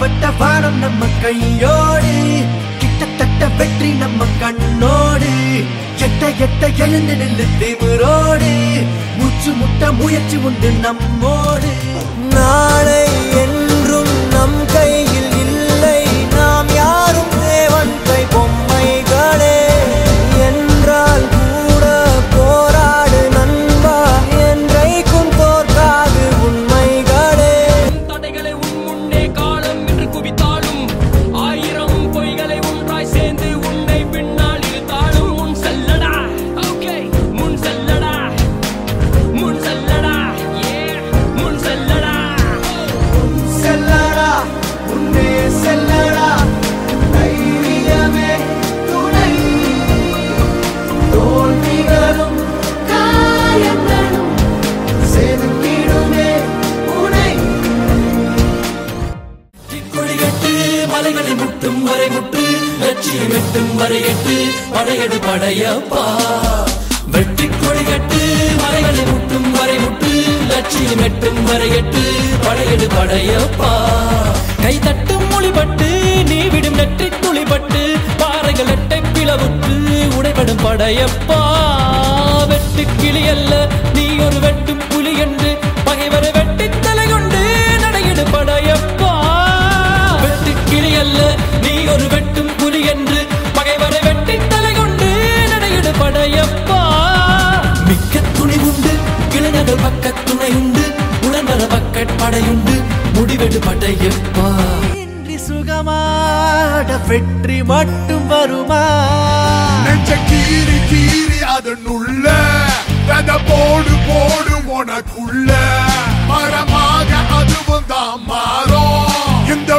பட்ட வானம் நம்ம கையோடு, கிட்டத்தட்ட வெற்றி நம்ம கண்ணோடு. எட்ட எட்ட எழுந்து நின்று திமிரோடு, மூச்சு முட்ட முயற்சி உண்டு நம்மோடு. நாளை என்றும் நம் கையில் இல்லை, நாம் யாரும் தேவன் கை பொம்மைகளே. என்றால் கூட போராடு நண்பா, என்றைக்கும் தோற்காது உண்மைகளே. தடைகளை உன் முன்னே காலம் என்று குவித்தாலும், ஆயிரம் பொய்களை ஒன்றாய் சேர்ந்து உன்னை பின்னால் இழுத்தாலும், முன் செல்லடா, ஓகே முன் செல்லடா, முன் செல்லடா, முன் செல்லடா, செல்லடா உன்னே செல்லடா, தைரியமே துணை. தோல்விகளும் காயங்களும் செதுக்கிடுமே உனை. கொடிகட்டு மலைகளை முட்டும் வரை முட்டு, லட்சியம் எட்டும் வரை எட்டு, படையெடு படையப்பா. வெற்றி கொடிகட்டு மலைகளை முட்டும் வரை முட்டு, லட்சியம் எட்டும் வரை எட்டு, படையெடு படையப்பா. கை தட்டும் மொழிபட்டு நீ விடும் நெற்றி துளிபட்டு, பாறைகள் எட்டை பிளவுற்று உடைபடும் படையப்பா. வெட்டு கிளி அல்ல நீ ஒரு வெட்டும் புலி என்று, பகைவரை வெட்டி தலை கொண்டு நடையிடு படையப்பா. வெட்டு கிளி அல்ல நீ ஒரு வெட்டும் புலி என்று, பகைவரை வெட்டி தலை கொண்டு நடையிடு படையப்பா. மிக்க துணி உண்டு, இளைஞர்கள் பக்க துணை உண்டு, உடனர பக்கட் படையுண்டு, முடிவெடு படையப்பா. இன்றி சுகமாட வெற்றி மட்டும் வருமா? நெஞ்ச கீறி கீறி அதனுள்ள வெத போடு போடு உனக்குள்ள, மரமாக அதுவும் தான் மாறும். இந்த